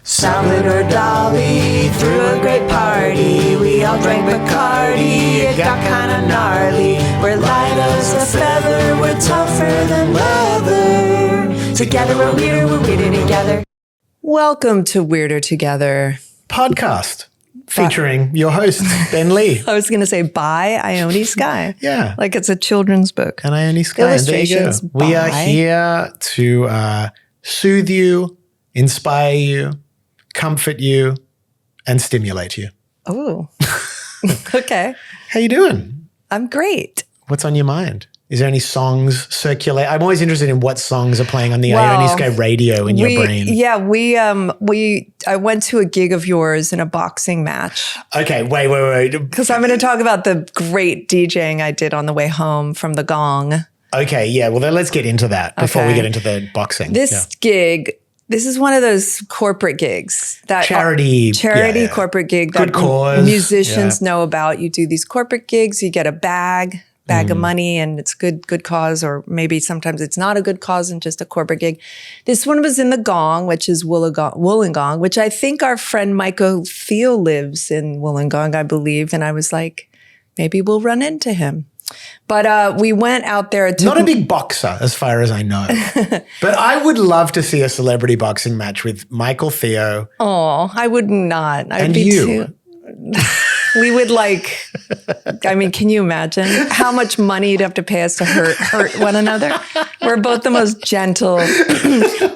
Salad or Dolly, threw a great party. We all drank Bacardi, it got kinda gnarly. We're light as a feather, we're tougher than leather. Together we're weirder together. Welcome to Weirder Together podcast featuring your host, Ben Lee. I was going to say by Ione Sky. Yeah. Like it's a children's book. And Ione Sky. Illustrations There you go. We are here to soothe you, inspire you, comfort you, and stimulate you. Oh, okay. How you doing? I'm great. What's on your mind? Is there any songs circulate? I'm always interested in what songs are playing on the Ione Sky radio in your brain. Yeah, I went to a gig of yours in a boxing match. Okay, wait. Because I'm going to talk about the great DJing I did on the way home from the Gong. Okay, yeah. Well, then let's get into that before we get into the boxing. This gig, this is one of those corporate gigs that charity corporate gig that good cause. Musicians know about. You do these corporate gigs, you get a bag of money, and it's good cause, or maybe sometimes it's not a good cause and just a corporate gig. This one was in the Gong, which is Wollongong, which I think our friend Michael Theo lives in Wollongong, I believe. And I was like, maybe we'll run into him. But we went out there. Not a big boxer, as far as I know. But I would love to see a celebrity boxing match with Michael Theo. Oh, I would not. I'd and be you. We would can you imagine how much money you'd have to pay us to hurt one another? We're both the most gentle.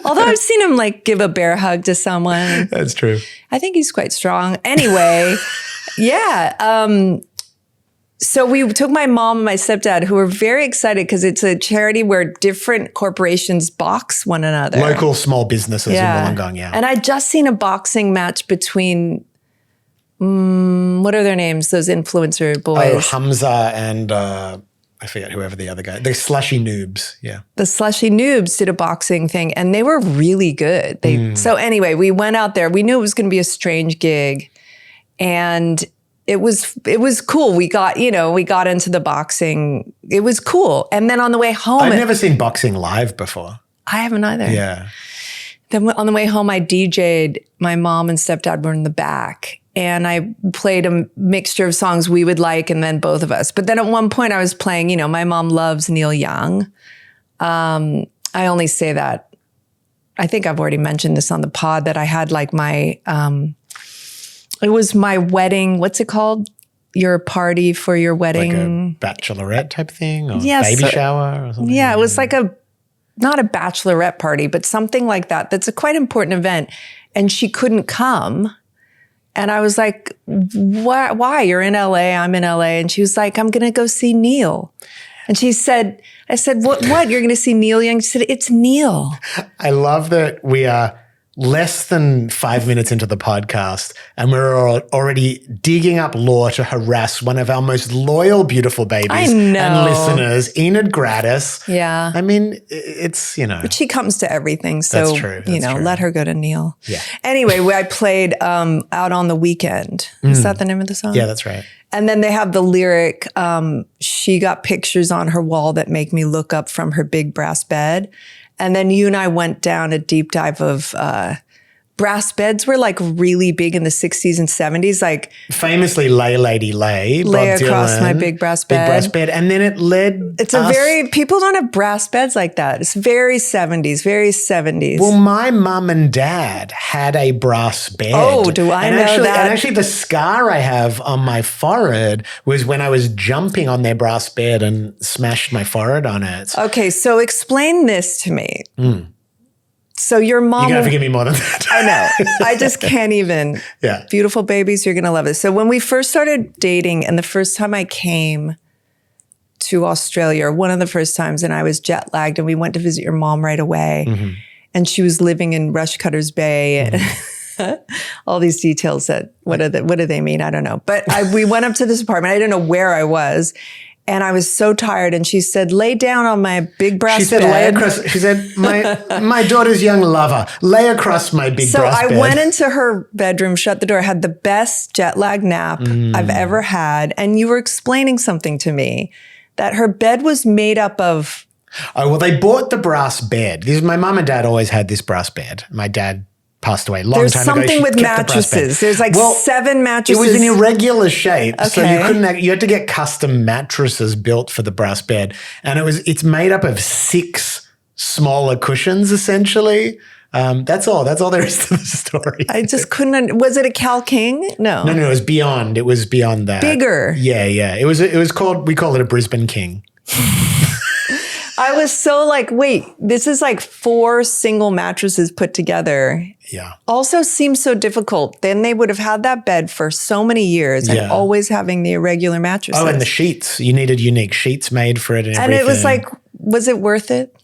Although I've seen him give a bear hug to someone. That's true. I think he's quite strong. Anyway, yeah. So we took my mom and my stepdad, who were very excited because it's a charity where different corporations box one another. Local small businesses in Wollongong, yeah. And I'd just seen a boxing match between, what are their names? Those influencer boys. Oh, Hamza and I forget whoever the other guy. The Slushy Noobs, yeah. The Slushy Noobs did a boxing thing, and they were really good. So anyway, we went out there. We knew it was going to be a strange gig, and it was cool. We got into the boxing. It was cool. And then on the way home, I've never seen boxing live before. I haven't either. Yeah. Then on the way home, I DJ'd. My mom and stepdad were in the back, and I played a mixture of songs we would like, and then both of us. But then at one point, I was playing. My mom loves Neil Young. I only say that. I think I've already mentioned this on the pod that I had my. It was my wedding. What's it called? Your party for your wedding. Like a bachelorette type thing, or baby shower or something? Yeah, it was not a bachelorette party, but something like that. That's a quite important event. And she couldn't come. And I was like, why? You're in LA, I'm in LA. And she was like, I'm going to go see Neil. And I said, what? You're going to see Neil Young? She said, it's Neil. I love that we are less than 5 minutes into the podcast, and we're already digging up lore to harass one of our most loyal, beautiful babies and listeners, Enid Gratis. Yeah. I mean, it's, But she comes to everything. So, that's true. That's true. Let her go to Neil. Yeah. Anyway, I played Out on the Weekend. Is that the name of the song? Yeah, that's right. And then they have the lyric, she got pictures on her wall that make me look up from her big brass bed. And then you and I went down a deep dive of brass beds were really big in the 60s and 70s. Famously, Lay Lady Lay. Lay Bob across Dylan, my big brass bed. Big brass bed. And then it led people don't have brass beds like that. It's very 70s, very 70s. Well, my mum and dad had a brass bed. Oh, do I know that? And actually the scar I have on my forehead was when I was jumping on their brass bed and smashed my forehead on it. Okay, so explain this to me. So your mom— You're going to have to give me more than that. I know. I just can't even. Yeah. Beautiful babies, you're going to love this. So when we first started dating, and the first time I came to Australia, or one of the first times, and I was jet lagged, and we went to visit your mom right away. Mm-hmm. And she was living in Rushcutters Bay. And all these details that, what do they mean? I don't know. But we went up to this apartment. I didn't know where I was. And I was so tired. And she said, lay down on my big brass bed. Lay across. She said, my daughter's young lover, lay across my big brass bed. So I went into her bedroom, shut the door, had the best jet lag nap I've ever had. And you were explaining something to me, that her bed was made up of— Oh, well, they bought the brass bed. My mum and dad always had this brass bed. My dad passed away. Long There's time ago. something She with kept the brass bed. mattresses. There's like 7 mattresses. It was an irregular shape, so Okay. you had to get custom mattresses built for the brass bed, and it's made up of 6 smaller cushions essentially. That's all there is to the story. I just couldn't. Was it a Cal King? No. No, it was beyond. It was beyond that. Bigger. Yeah. It was called. We call it a Brisbane King. I was so like, wait, this is like 4 single mattresses put together. Yeah. Also seems so difficult. Then they would have had that bed for so many years and Yeah. always having the irregular mattresses. Oh, and the sheets. You needed unique sheets made for it and everything. And it was like, was it worth it?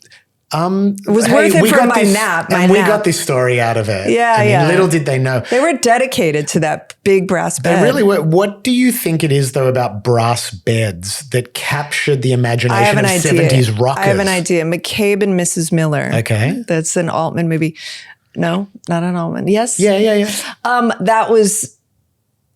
It was Hey, worth it we for got my this- nap. and we got this story out of it. Yeah, I mean, yeah. little did they know. They were dedicated to that big brass bed. They really were. What do you think it is, though, about brass beds that captured the I have imagination an of idea. 70s rockers? I have an idea. McCabe and Mrs. Miller. Okay. That's an Altman movie. No, not an Altman. Yes. Yeah. That was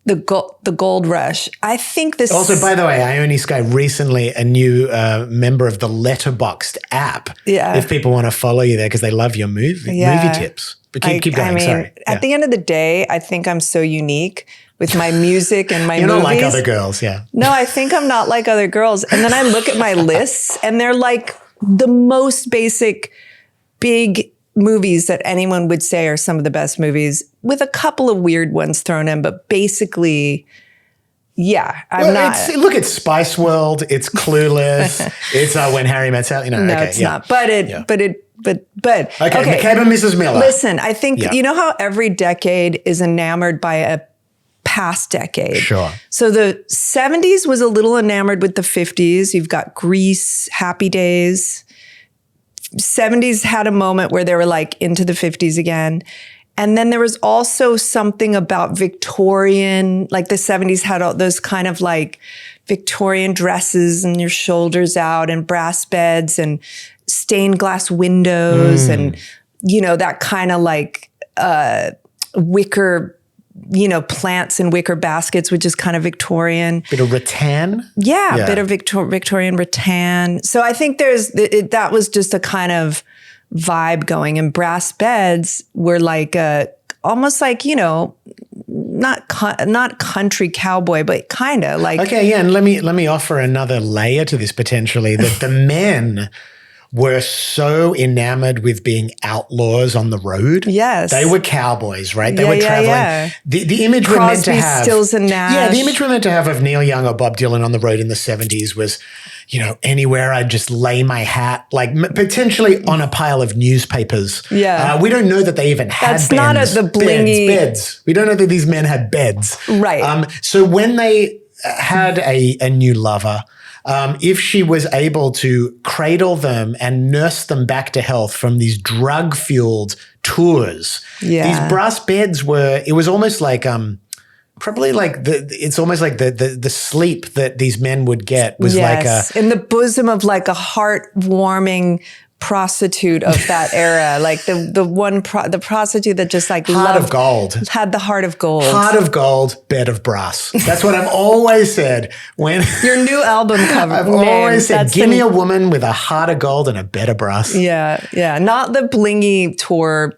the gold rush. I think this. Also, by the way, Ione Sky recently a new member of the Letterboxd app. Yeah. If people want to follow you there because they love your movie tips. But keep going. I mean, Sorry. at the end of the day, I think I'm so unique with my music and my You're movies. not like other girls, yeah. No, I think I'm not like other girls. And then I look at my lists and they're like the most basic, big movies that anyone would say are some of the best movies with a couple of weird ones thrown in. But basically, yeah, I'm not. Look, it's Spice World. It's Clueless. It's When Harry Met Sally. No, okay, it's yeah. not. But Yeah. Okay, McCabe and Mrs. Miller. Listen, I think, Yeah. you know how every decade is enamored by a past decade? Sure. So the 70s was a little enamored with the 50s. You've got Grease, Happy Days. 70s had a moment where they were like into the 50s again. And then there was also something about Victorian, like the 70s had all those kind of like Victorian dresses and your shoulders out and brass beds and stained glass windows and, you know, that kind of like wicker, you know, plants in wicker baskets, which is kind of Victorian. Bit of rattan. Yeah, Yeah. a bit of Victorian rattan. So I think that was just a kind of vibe going. And brass beds were like almost like, you know, not country cowboy, but kind of like. Okay, yeah, and let me offer another layer to this potentially, that the men were so enamored with being outlaws on the road. Yes. They were cowboys, right? They Yeah, were yeah, traveling. yeah. The image we're meant to Crosby, have. Stills and Nash. Yeah, the image we're meant to have of Neil Young or Bob Dylan on the road in the 70s was, you know, anywhere I'd just lay my hat, like potentially on a pile of newspapers. Yeah. We don't know that they even had That's beds. not the blingy- Beds. We don't know that these men had beds. Right. So when they had a new lover, if she was able to cradle them and nurse them back to health from these drug-fueled tours, Yeah. these brass beds it was almost like probably like it's almost like the sleep that these men would get was Yes, in the bosom of like a heartwarming prostitute of that era, like the prostitute that just like heart loved, of gold. had the heart of gold. Heart of gold, bed of brass. That's what I've always said. When Your new album cover. I've name, always said, that's give me a woman with a heart of gold and a bed of brass. Yeah, not the blingy tour,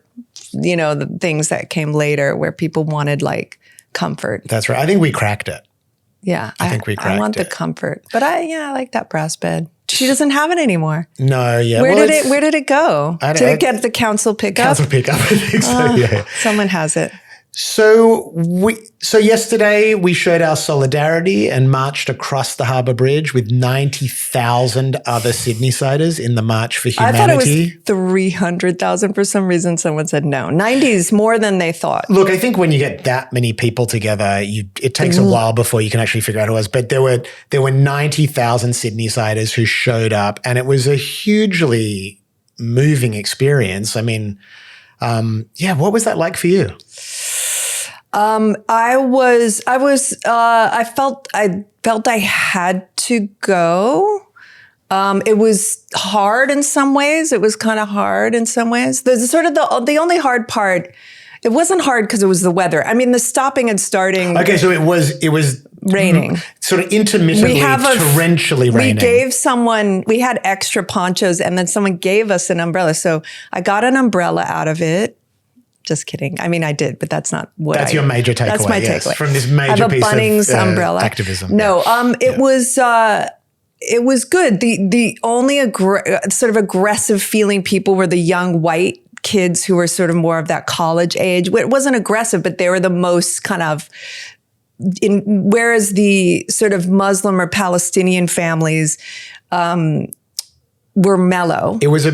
you know, the things that came later where people wanted like comfort. That's right. I think we cracked it. Yeah, I think we I want cracked the comfort, but I like that brass bed. She doesn't have it anymore. No, yeah. Where did it go? Did it get the council pickup? Council pickup, I think so, yeah. Someone has it. So yesterday we showed our solidarity and marched across the Harbour Bridge with 90,000 other Sydney-siders in the March for Humanity. I thought it was 300,000. For some reason, someone said no. 90 is more than they thought. Look, I think when you get that many people together, it takes a while before you can actually figure out who it was. But there were 90,000 Sydney-siders who showed up, and it was a hugely moving experience. I mean, what was that like for you? I felt I had to go. It was hard in some ways. It was kind of hard in some ways. There's sort of the only hard part. It wasn't hard because it was the weather. I mean, the stopping and starting. Okay, so it was raining. Sort of intermittently, torrentially raining. We had extra ponchos and then someone gave us an umbrella. So I got an umbrella out of it. Just kidding. I mean, I did, but that's not what That's your major takeaway. That's my yes, takeaway. from this major I have a piece Bunnings of umbrella. activism. No, it was good. The only sort of aggressive feeling people were the young white kids who were sort of more of that college age. It wasn't aggressive, but they were the most kind of whereas the sort of Muslim or Palestinian families were mellow. It was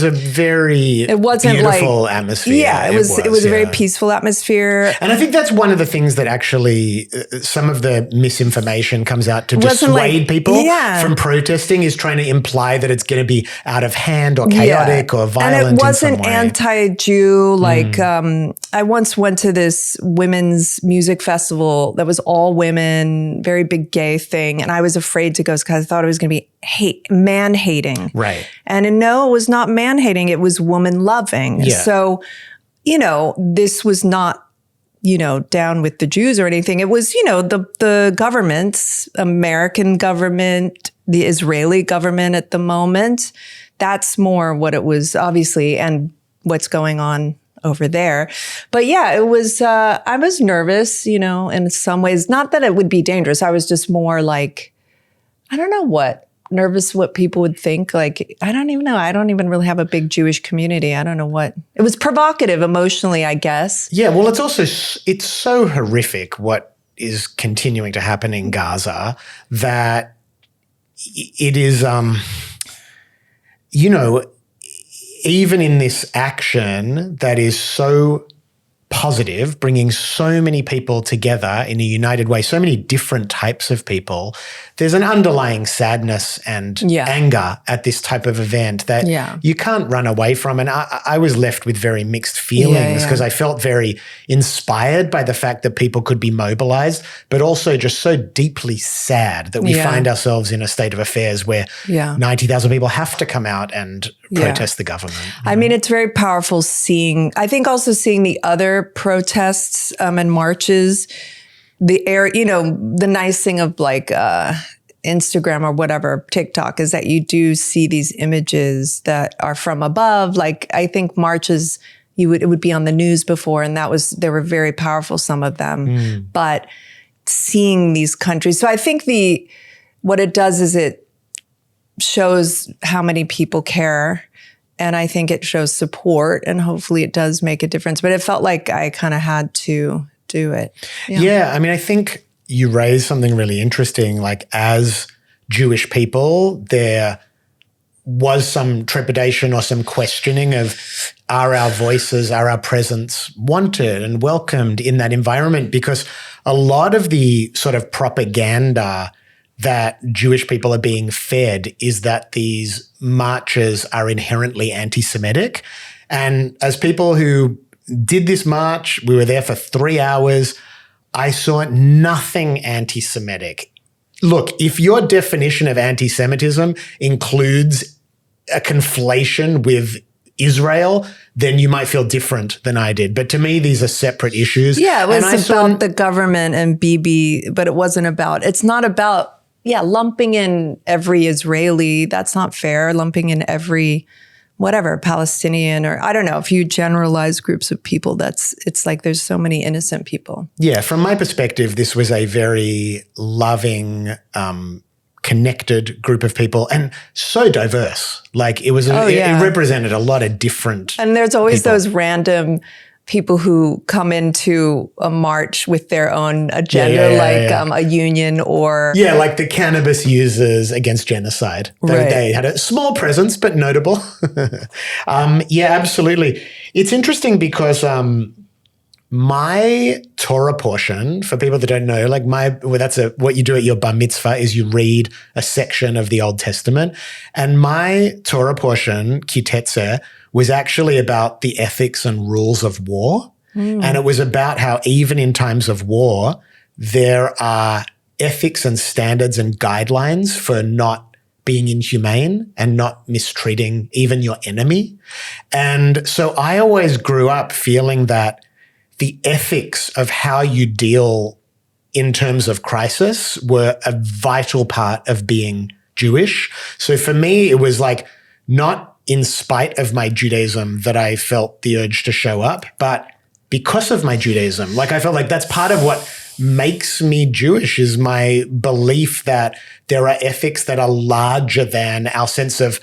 a very beautiful atmosphere. Yeah, it was a very peaceful atmosphere. And I think that's one of the things that actually some of the misinformation comes out to dissuade people from protesting, is trying to imply that it's going to be out of hand or chaotic or violent. And it wasn't in some way. anti-Jew. Like I once went to this women's music festival that was all women, very big gay thing. And I was afraid to go because I thought it was going to be man-hating. Right. And no, it was not man-hating. It was woman-loving. Yeah. So, this was not, down with the Jews or anything. It was, the governments, American government, the Israeli government at the moment. That's more what it was, obviously, and what's going on over there. But yeah, it was, I was nervous, in some ways. Not that it would be dangerous. I was just more like, I don't know nervous what people would think. Like, I don't even know. I don't even really have a big Jewish community. I don't know what. It was provocative emotionally, I guess. Yeah, well, it's so horrific what is continuing to happen in Gaza that it is, even in this action that is so positive, bringing so many people together in a united way, so many different types of people, there's an underlying sadness and anger at this type of event that you can't run away from. And I was left with very mixed feelings because I felt very inspired by the fact that people could be mobilized, but also just so deeply sad that we find ourselves in a state of affairs where 90,000 people have to come out and protest the government. I mean, it's very powerful seeing the other protests and marches, the nice thing of like Instagram or whatever, TikTok, is that you do see these images that are from above. Like, I think marches, it would be on the news before, and they were very powerful, some of them. But seeing these countries, so I think what it does is it shows how many people care. And I think it shows support, and hopefully it does make a difference. But it felt like I kind of had to do it. Yeah, I mean, I think you raised something really interesting. Like, as Jewish people, there was some trepidation or some questioning of, are our voices, are our presence wanted and welcomed in that environment? Because a lot of the sort of propaganda that Jewish people are being fed is that these marches are inherently anti-Semitic. And as people who did this march, we were there for 3 hours, I saw nothing anti-Semitic. Look, if your definition of anti-Semitism includes a conflation with Israel, then you might feel different than I did. But to me, these are separate issues. Yeah, it was about the government and Bibi, but it's not about lumping in every Israeli. That's not fair. Lumping in every, Palestinian, or I don't know, if you generalize groups of people, it's like there's so many innocent people. Yeah, from my perspective, this was a very loving, connected group of people, and so diverse. Like, it was, it represented a lot of different. And there's always people. Those random people who come into a march with their own agenda, a union or... Yeah, like the cannabis users against genocide. They had a small presence, but notable. Absolutely. It's interesting because my Torah portion, for people that don't know, what you do at your bar mitzvah is you read a section of the Old Testament. And my Torah portion, Kitetze, was actually about the ethics and rules of war. And it was about how even in times of war, there are ethics and standards and guidelines for not being inhumane and not mistreating even your enemy. And so I always grew up feeling that the ethics of how you deal in terms of crisis were a vital part of being Jewish. So for me, it was like not in spite of my Judaism that I felt the urge to show up, but because of my Judaism. Like, I felt like that's part of what makes me Jewish, is my belief that there are ethics that are larger than our sense of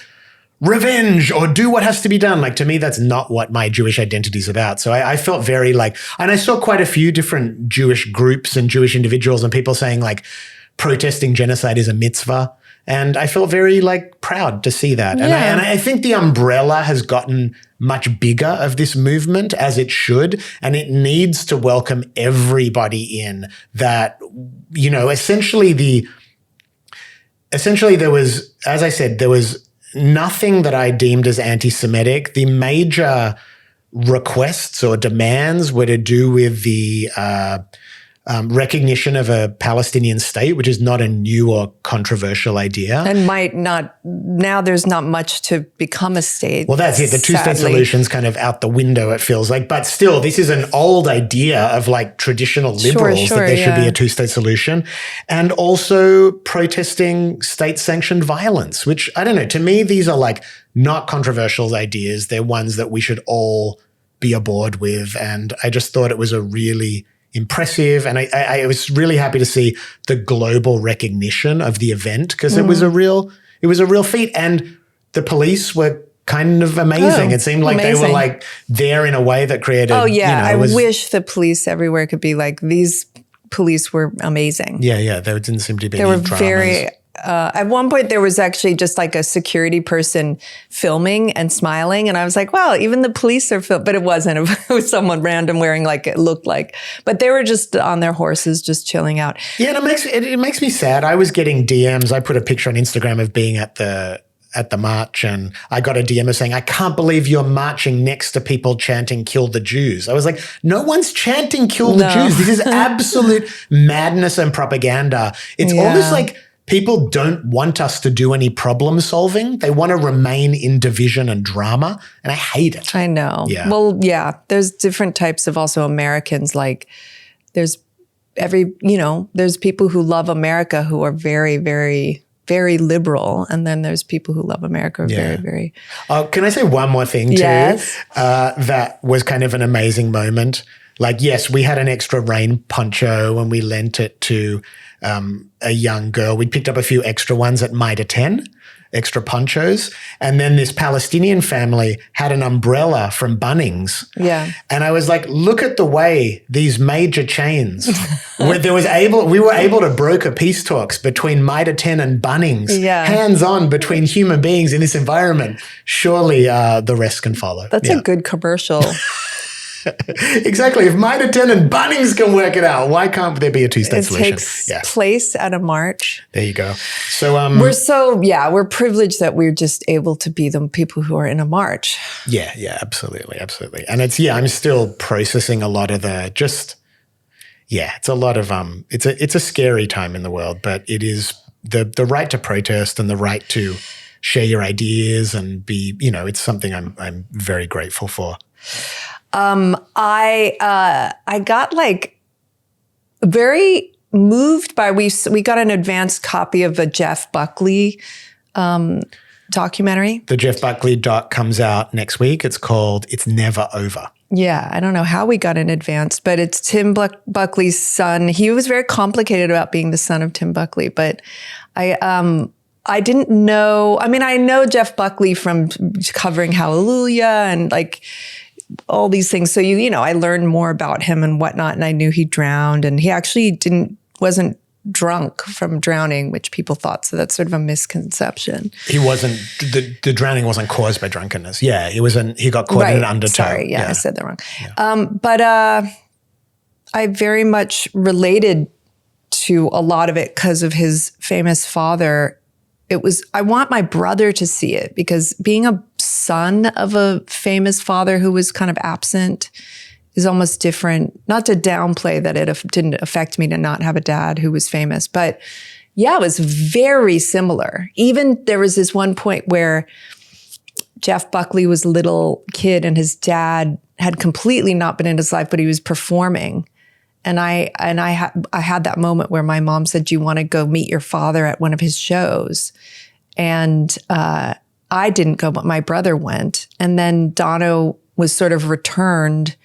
revenge or do what has to be done. Like, to me, that's not what my Jewish identity is about. So I felt very like, and I saw quite a few different Jewish groups and Jewish individuals and people saying like protesting genocide is a mitzvah. And I felt very like proud to see that. And, Yeah. and I think the umbrella has gotten much bigger of this movement, as it should. And it needs to welcome everybody in that, you know, essentially there was, as I said, there was nothing that I deemed as anti-Semitic. The major requests or demands were to do with the recognition of a Palestinian state, which is not a new or controversial idea. And might not, now there's not much to become a state. Well, that's it. The two-state solution's kind of out the window, it feels like. But still, this is an old idea of like traditional liberals that there should be a two-state solution. And also protesting state-sanctioned violence, which, I don't know, to me, these are like not controversial ideas. They're ones that we should all be aboard with. And I just thought it was a really impressive. And I was really happy to see the global recognition of the event, because it was a real feat. And the police were kind of amazing. It seemed like they were like there in a way that created, I wish the police everywhere could be like, these police were amazing. Yeah. There didn't seem to be They any were dramas. very, at one point there was actually just like a security person filming and smiling. And I was like, wow, even the police are filming, but it wasn't. It was someone random wearing like, it looked like, but they were just on their horses, just chilling out. Yeah, and it makes me sad. I was getting DMs. I put a picture on Instagram of being at the march, and I got a DM saying, I can't believe you're marching next to people chanting kill the Jews. I was like, no one's chanting kill the Jews. This is absolute madness and propaganda. It's almost like people don't want us to do any problem solving. They want to remain in division and drama, and I hate it. I know. Yeah. Well, yeah, there's different types of also Americans. Like there's there's people who love America who are very, very, very liberal. And then there's people who love America who are very, very. Can I say one more thing too? Yes. That was kind of an amazing moment. Like, yes, we had an extra rain poncho and we lent it to a young girl. We picked up a few extra ones at Mitre 10, extra ponchos. And then this Palestinian family had an umbrella from Bunnings. Yeah. And I was like, look at the way these major chains, where we were able to broker peace talks between Mitre 10 and Bunnings, hands-on between human beings in this environment. Surely the rest can follow. That's a good commercial. Exactly. If Mitre 10 and Bunnings can work it out, why can't there be a two-state solution? It takes place at a march. There you go. So we're privileged that we're just able to be the people who are in a march. Yeah, absolutely. And it's I'm still processing a lot of it's a lot of it's a scary time in the world, but it is the right to protest and the right to share your ideas and be, it's something I'm very grateful for. I got like very moved by, we got an advanced copy of a Jeff Buckley documentary. The Jeff Buckley doc comes out next week. It's called It's Never Over. Yeah, I don't know how we got in advance, but it's Tim Buckley's son. He was very complicated about being the son of Tim Buckley, but I didn't know. I mean, I know Jeff Buckley from covering Hallelujah and like all these things. So I learned more about him and whatnot, and I knew he drowned, and he actually wasn't drunk from drowning, which people thought. So that's sort of a misconception. He wasn't. The drowning wasn't caused by drunkenness. Yeah, he wasn't. He got caught in an undertow. Sorry, I said that wrong. Yeah. But I very much related to a lot of it because of his famous father. I want my brother to see it, because being a son of a famous father who was kind of absent is almost different. Not to downplay that it didn't affect me to not have a dad who was famous, but yeah, it was very similar. Even there was this one point where Jeff Buckley was a little kid and his dad had completely not been in his life, but he was performing. And I had that moment where my mom said, "Do you want to go meet your father at one of his shows?" And I I didn't go, but my brother went. And then Dono was sort of returned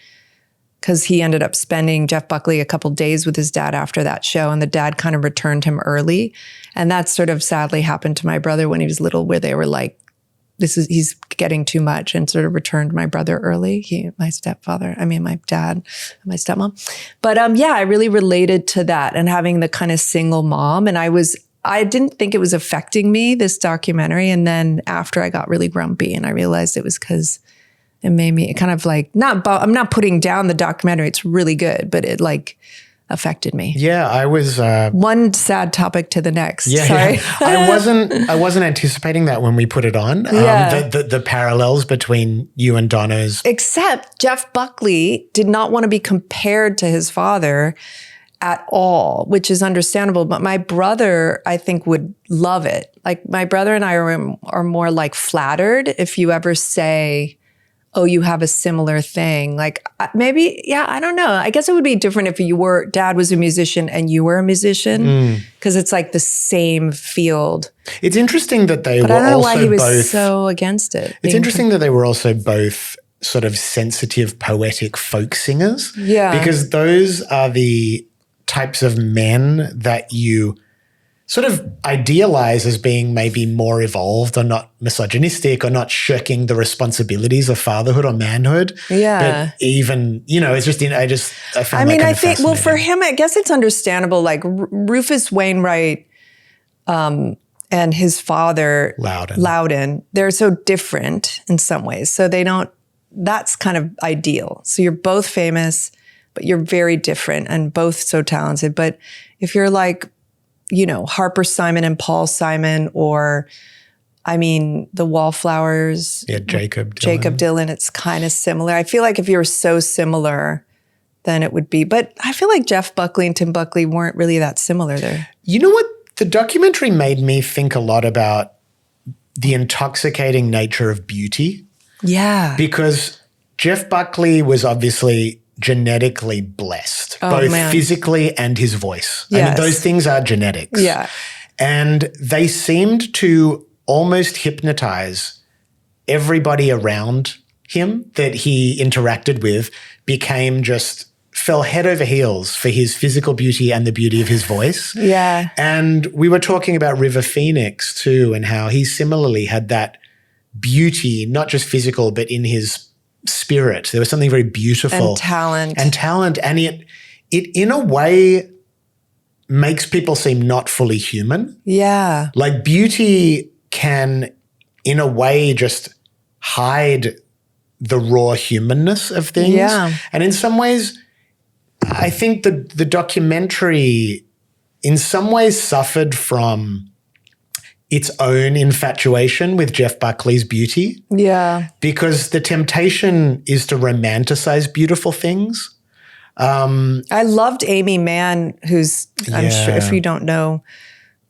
because he ended up spending, Jeff Buckley, a couple days with his dad after that show. And the dad kind of returned him early. And that sort of sadly happened to my brother when he was little, where they were like, he's getting too much, and sort of returned my brother early. My dad, my stepmom. But I really related to that and having the kind of single mom. And I didn't think it was affecting me, this documentary. And then after I got really grumpy and I realized it was because it made me kind of like, I'm not putting down the documentary. It's really good, but it like affected me. Yeah, I was one sad topic to the next. Yeah, sorry. Yeah. I wasn't anticipating that when we put it on. The parallels between you and Dono's. Except Jeff Buckley did not want to be compared to his father at all, which is understandable. But my brother, I think, would love it. Like my brother and I are more like flattered if you ever say, oh, you have a similar thing. Like maybe, I don't know. I guess it would be different if dad was a musician and you were a musician, because it's like the same field. It's interesting that they but were I don't know also why he was both, so against it. It's interesting that they were also both sort of sensitive, poetic folk singers. Yeah. Because those are the types of men that you sort of idealize as being maybe more evolved or not misogynistic or not shirking the responsibilities of fatherhood or manhood. Yeah. But even, it's just, I found I that think, well, for him, I guess it's understandable. Like Rufus Wainwright and his father, Loudon, they're so different in some ways. So that's kind of ideal. So you're both famous, but you're very different and both so talented. But if you're like, Harper Simon and Paul Simon, or the Wallflowers. Yeah, Jacob Dylan, it's kind of similar. I feel like if you were so similar, then it would be. But I feel like Jeff Buckley and Tim Buckley weren't really that similar there. You know what? The documentary made me think a lot about the intoxicating nature of beauty. Yeah. Because Jeff Buckley was obviously genetically blessed, both physically and his voice. Yes. Those things are genetics. Yeah. And they seemed to almost hypnotize everybody around him that he interacted with, fell head over heels for his physical beauty and the beauty of his voice. Yeah. And we were talking about River Phoenix too, and how he similarly had that beauty, not just physical, but in his spirit. There was something very beautiful. And talent. And it in a way makes people seem not fully human. Yeah. Like beauty can, in a way, just hide the raw humanness of things. Yeah. And in some ways, I think the documentary in some ways suffered from its own infatuation with Jeff Buckley's beauty. Yeah. Because the temptation is to romanticize beautiful things. I loved Amy Mann, who's, I'm sure if you don't know,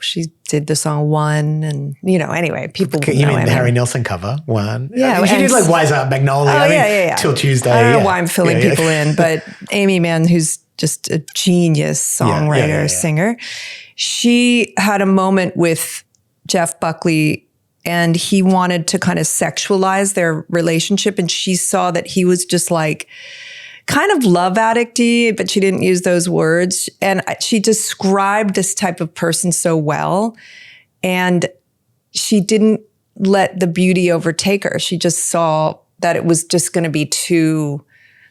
she did the song One, and anyway, people You know mean the Amy. Harry Nilsson cover, One? Yeah. She did like Wise Up Magnolia. Till Tuesday. I don't know why I'm filling people in, but Amy Mann, who's just a genius songwriter, singer, she had a moment with Jeff Buckley, and he wanted to kind of sexualize their relationship. And she saw that he was just like kind of love addict-y, but she didn't use those words. And she described this type of person so well. And she didn't let the beauty overtake her. She just saw that it was just going to be too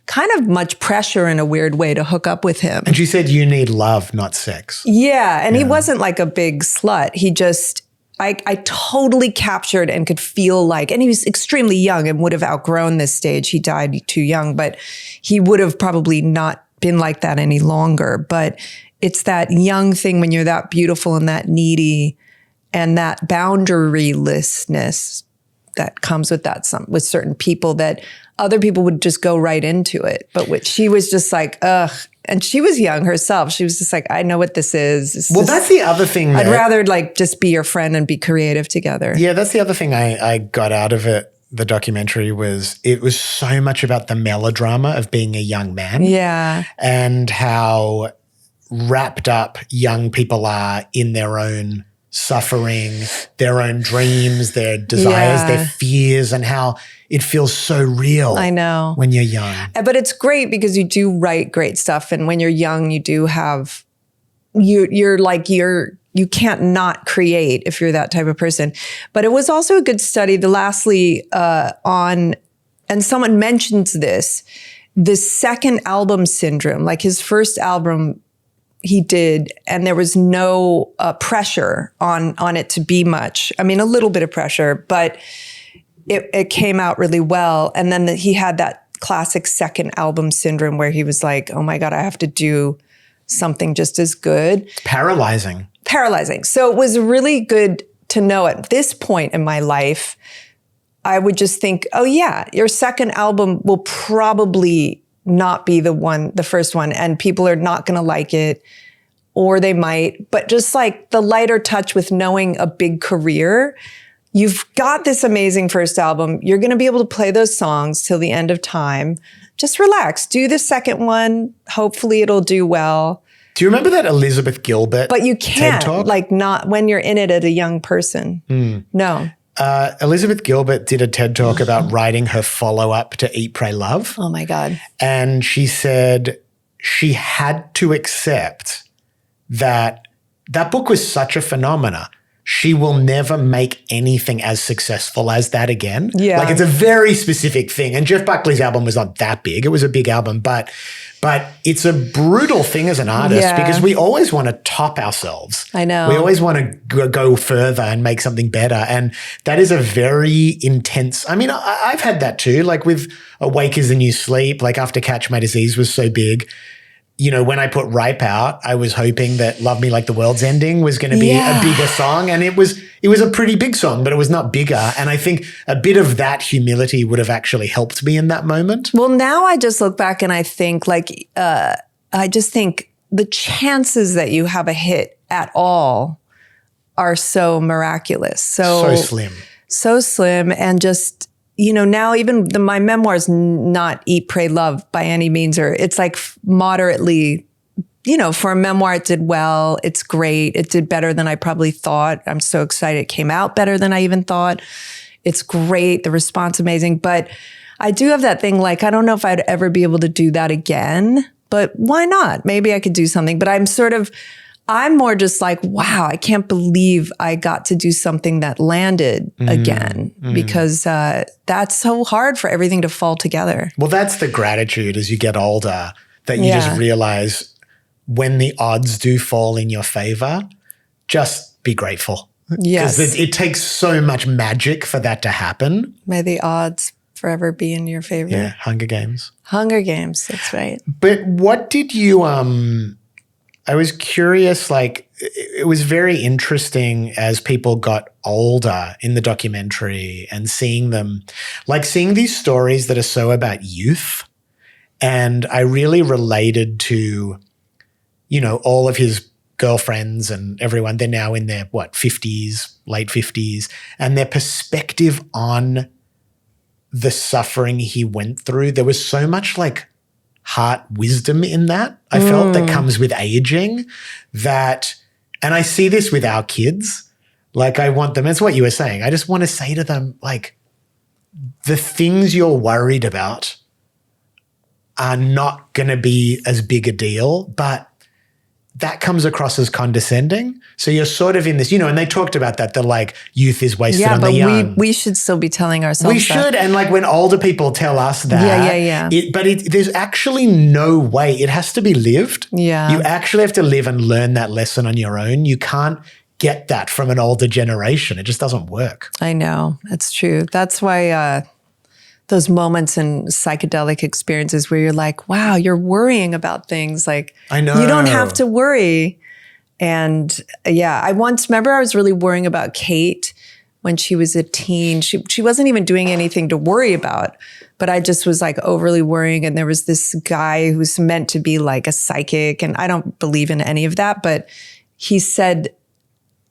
kind of much pressure in a weird way to hook up with him. And she said, you need love, not sex. Yeah. And he wasn't like a big slut. He just, I totally captured and could feel like, and he was extremely young and would have outgrown this stage. He died too young, but he would have probably not been like that any longer. But it's that young thing when you're that beautiful and that needy and that boundarylessness that comes with that, with certain people, that other people would just go right into it. But she was just like, ugh. And she was young herself. She was just like, I know what this is. That's the other thing. I'd rather like just be your friend and be creative together. Yeah, that's the other thing I got out of it. The documentary was so much about the melodrama of being a young man. Yeah. And how wrapped up young people are in their own suffering, their own dreams, their desires, their fears, and how it feels so real. I know. When you're young. But it's great because you do write great stuff. And when you're young, you do have, you can't not create if you're that type of person. But it was also a good study, lastly, on, and someone mentions this, the second album syndrome, like his first album he did, and there was no pressure on it to be much. I mean, a little bit of pressure, but it came out really well. And then he had that classic second album syndrome where he was like, oh my God, I have to do something just as good. It's paralyzing. So it was really good to know at this point in my life, I would just think, oh yeah, your second album will probably not be the first one, and people are not going to like it, or they might, but just like the lighter touch with knowing a big career, you've got this amazing first album. You're going to be able to play those songs till the end of time. Just relax. Do the second one. Hopefully it'll do well. Do you remember that Elizabeth Gilbert But you can't, TED Talk? like not when you're in it as a young person. No. Elizabeth Gilbert did a TED Talk about writing her follow-up to Eat, Pray, Love. Oh my God. And she said she had to accept that book was such a phenomena. She will never make anything as successful as that again. Yeah. Like it's a very specific thing. And Jeff Buckley's album was not that big. It was a big album, but it's a brutal thing as an artist because we always want to top ourselves. I know. We always want to go further and make something better. And that is a very intense, I mean, I've had that too. Like with Awake is the New Sleep, like after Catch My Disease was so big. You know, when I put Ripe out, I was hoping that Love Me Like the World's Ending was going to be a bigger song. And it was a pretty big song, but it was not bigger. And I think a bit of that humility would have actually helped me in that moment. Well, now I just look back and I think I just think the chances that you have a hit at all are so miraculous. So slim. And just, you know, now even my memoir is not Eat, Pray, Love by any means, or it's like moderately, you know, for a memoir, it did well. It's great. It did better than I probably thought. I'm so excited. It came out better than I even thought. It's great. The response amazing. But I do have that thing, like, I don't know if I'd ever be able to do that again, but why not? Maybe I could do something. But I'm more just like, wow, I can't believe I got to do something that landed again because that's so hard for everything to fall together. Well, that's the gratitude as you get older, that you just realize when the odds do fall in your favor, just be grateful. Yes. Because it takes so much magic for that to happen. May the odds forever be in your favor. Yeah, Hunger Games. Hunger Games, that's right. But what did you I was curious, like, it was very interesting as people got older in the documentary and seeing them, like seeing these stories that are so about youth. And I really related to, you know, all of his girlfriends and everyone. They're now in their, 50s, late 50s, and their perspective on the suffering he went through. There was so much like heart wisdom in that, I felt, that comes with aging, that, and I see this with our kids, like I want them, it's what you were saying, I just want to say to them, like, the things you're worried about are not going to be as big a deal, but that comes across as condescending. So you're sort of in this, you know, and they talked about that, like youth is wasted on the young. Yeah, but we should still be telling ourselves we should. And like when older people tell us that. There's actually no way. It has to be lived. Yeah. You actually have to live and learn that lesson on your own. You can't get that from an older generation. It just doesn't work. I know. It's true. That's why those moments and psychedelic experiences where you're like, wow, you're worrying about things. Like, I know. You don't have to worry. And I remember I was really worrying about Kate when she was a teen. She wasn't even doing anything to worry about, but I just was like overly worrying. And there was this guy who's meant to be like a psychic, and I don't believe in any of that, but he said,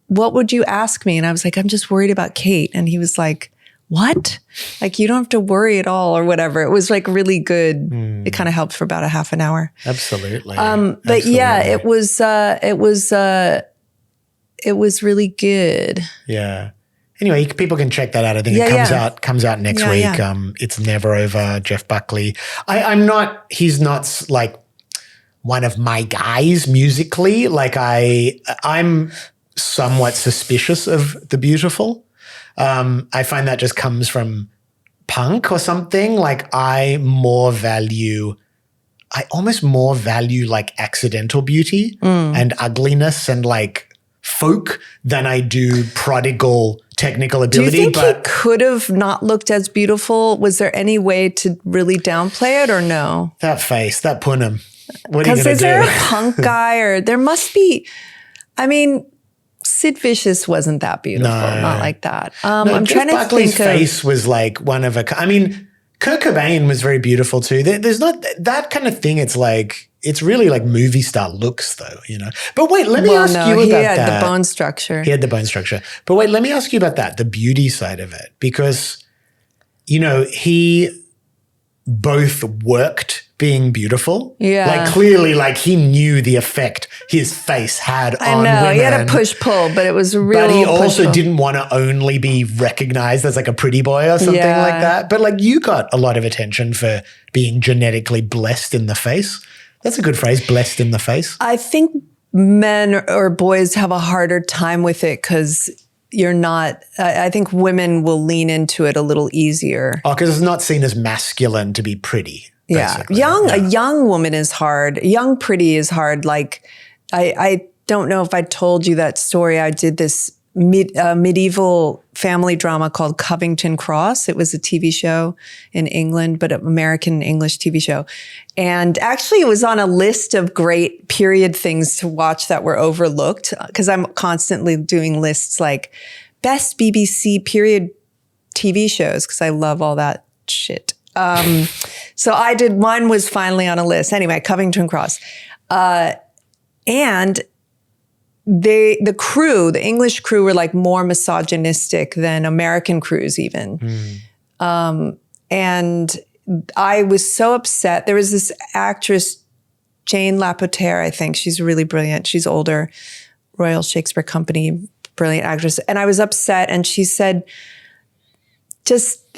what would you ask me? And I was like, I'm just worried about Kate. And he was like, what? Like, you don't have to worry at all or whatever. It was like really good. It kind of helped for about a half an hour. Absolutely. But yeah, it was it was really good. Yeah. Anyway, people can check that out. I think it comes out next week. Yeah. It's Never Over, Jeff Buckley. He's not like one of my guys musically. Like I'm somewhat suspicious of the beautiful. I find that just comes from punk or something. Like I almost more value like accidental beauty and ugliness and like folk than I do prodigal technical ability. Do you think he could have not looked as beautiful? Was there any way to really downplay it or no? That face, that punham. What are you going to do? Because is there a punk guy or there must be, I mean, Sid Vicious wasn't that beautiful, not like that. I'm trying to Buckley's think face was like one of a, I mean, Kurt Cobain was very beautiful too. There's not that kind of thing. It's like, it's really like movie star looks though, you know. But wait, let me ask you about that. He had the bone structure. He had the bone structure. But wait, let me ask you about that, the beauty side of it. Because, you know, he both worked being beautiful. Yeah. Like clearly, like he knew the effect his face had on women. I know, he had a push-pull, but it was a real But he also push-pull. didn't want to only be recognized as like a pretty boy or something like that. But like you got a lot of attention for being genetically blessed in the face. That's a good phrase, blessed in the face. I think men or boys have a harder time with it because you're not, I think women will lean into it a little easier. Oh, because it's not seen as masculine to be pretty. Yeah. A young woman is hard. Young pretty is hard. Like, I don't know if I told you that story. I did this medieval family drama called Covington Cross. It was a TV show in England, but an American English TV show. And actually it was on a list of great period things to watch that were overlooked because I'm constantly doing lists like best BBC period TV shows because I love all that shit. So I did, mine was finally on a list. Anyway, Covington Cross. And the crew, the English crew were like more misogynistic than American crews even. And I was so upset. There was this actress, Jane Lapotaire, I think. She's really brilliant. She's older, Royal Shakespeare Company, brilliant actress. And I was upset. And she said,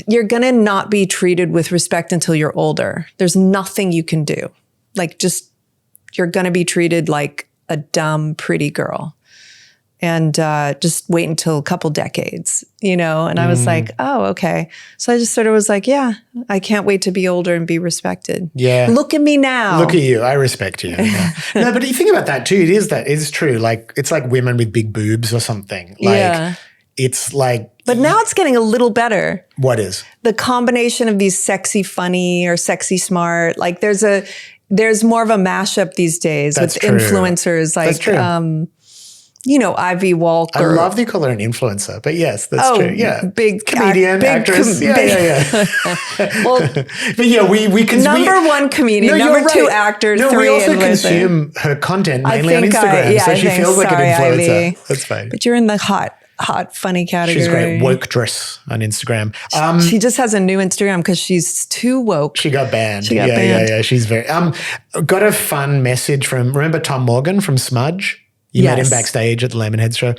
you're going to not be treated with respect until you're older. There's nothing you can do. Like you're going to be treated like a dumb, pretty girl. And just wait until a couple decades, you know? And I was like, oh, okay. So I just sort of was like, yeah, I can't wait to be older and be respected. Yeah. Look at me now. Look at you. I respect you. Yeah. No, but you think about that too. It is true. Like, it's like women with big boobs or something. Like, it's like. But now it's getting a little better. What is? The combination of these sexy funny or sexy smart. Like there's more of a mashup these days with influencers like, that's true. You know, Ivy Walker. I love that you call her an influencer, but yes, that's true. Yeah. Big comedian, actress. Yeah. Well, but yeah, we can number one comedian, number two actor, no, three we also influencer. Consume her content mainly on Instagram, so she feels like an influencer. Ivy. That's fine. But you're in the hot funny category. She's great. Woke dress on Instagram. She just has a new Instagram because she's too woke. She got banned. banned. Yeah. She's very. Got a fun message from. Remember Tom Morgan from Smudge? You met him backstage at the Lemonhead show.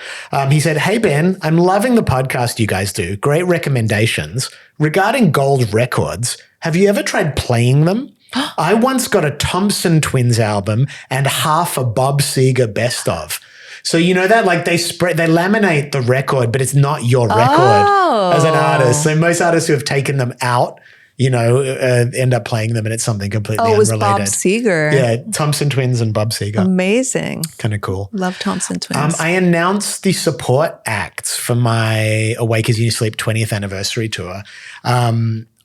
He said, "Hey Ben, I'm loving the podcast you guys do. Great recommendations. Regarding gold records, have you ever tried playing them? I once got a Thompson Twins album and half a Bob Seger best of." So you know that like they laminate the record, but it's not your record as an artist. So most artists who have taken them out, you know, end up playing them and it's something completely unrelated. It was Bob Seger. Yeah, Thompson Twins and Bob Seger. Amazing. Kind of cool. Love Thompson Twins. I announced the support acts for my Awake As You Sleep 20th anniversary tour.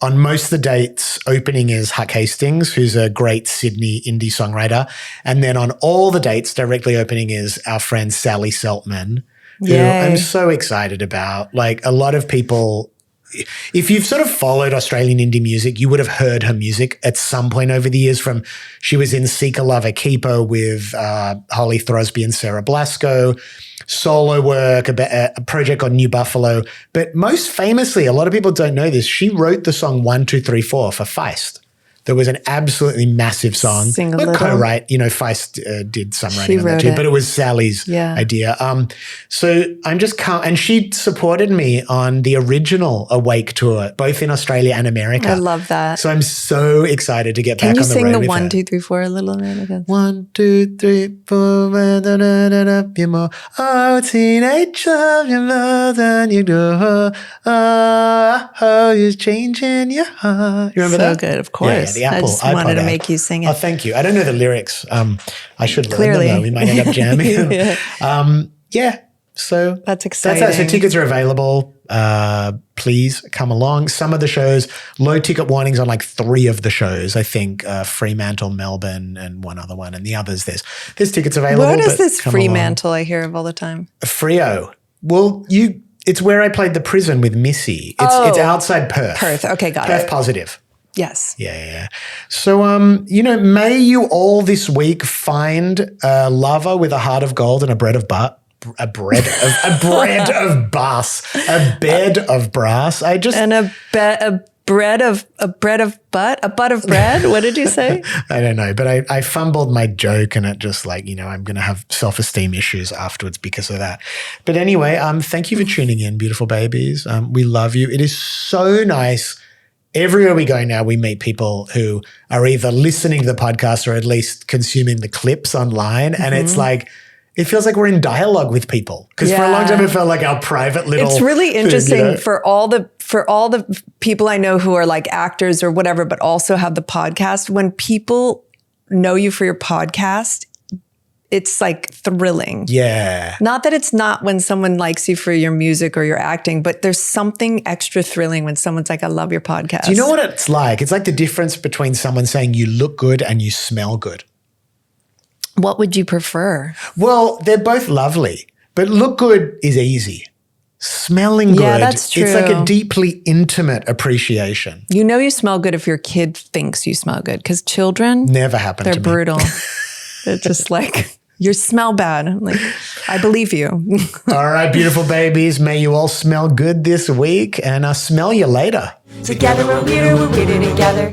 On most of the dates, opening is Huck Hastings, who's a great Sydney indie songwriter. And then on all the dates, directly opening is our friend Sally Seltman, who I'm so excited about. Like a lot of people, if you've sort of followed Australian indie music, you would have heard her music at some point over the years she was in Seek a Lover Keeper with Holly Throsby and Sarah Blasco, solo work, a project called New Buffalo. But most famously, a lot of people don't know this, she wrote the song 1, 2, 3, 4 for Feist. there was an absolutely massive song. Sing a Not little. co-write, Feist did some She writing on that wrote too, it. but it was Sally's idea. So I'm just and she supported me on the original Awake tour, both in Australia and America. I love that. So I'm so excited to get Can back you on the sing road the with 1, her. 2, 3, 4 a little bit? Again? 1, 2, 3, 4, you more. Oh, teenage love you more than you do. Oh, you're changing your heart. You remember that? So good, of course. Yeah, the Apple I just wanted iPod to app. make you sing it. Oh, thank you. I don't know the lyrics. I should learn Clearly. them though. We might end up jamming. Yeah. So That's that. exciting. So tickets are available. Please come along. Some of the shows, low ticket warnings on like 3 of the shows. I think Fremantle, Melbourne, and one other one, and the others. There's tickets available. What is but this come Fremantle I hear of all the time? along. Frio. Well, it's where I played the prison with Missy. It's outside Perth. Perth. Okay, got Perth it. positive. Yes. Yeah. So, may you all this week find a lover with a heart of gold and a bread of brass. A bed of brass. And a butt of bread. What did you say? I don't know, but I fumbled my joke, and it just I'm going to have self-esteem issues afterwards because of that. But anyway, thank you for tuning in, beautiful babies. We love you. It is so nice. Everywhere we go now, we meet people who are either listening to the podcast or at least consuming the clips online. And it's like, it feels like we're in dialogue with people. Because for a long time, it felt like our private little It's really thing, interesting for all the people I know who are like actors or whatever, but also have the podcast. When people know you for your podcast, it's like thrilling. Yeah. Not that it's not when someone likes you for your music or your acting, but there's something extra thrilling when someone's like, I love your podcast. Do you know what it's like? It's like the difference between someone saying you look good and you smell good. What would you prefer? Well, they're both lovely, but look good is easy. Smelling good, Yeah, that's true. It's like a deeply intimate appreciation. You know you smell good if your kid thinks you smell good, because children, Never happened they're to me. brutal. They're just like, you smell bad. I'm like, I believe you. All right, beautiful babies. May you all smell good this week, and I'll smell you later. Together we're weirder together.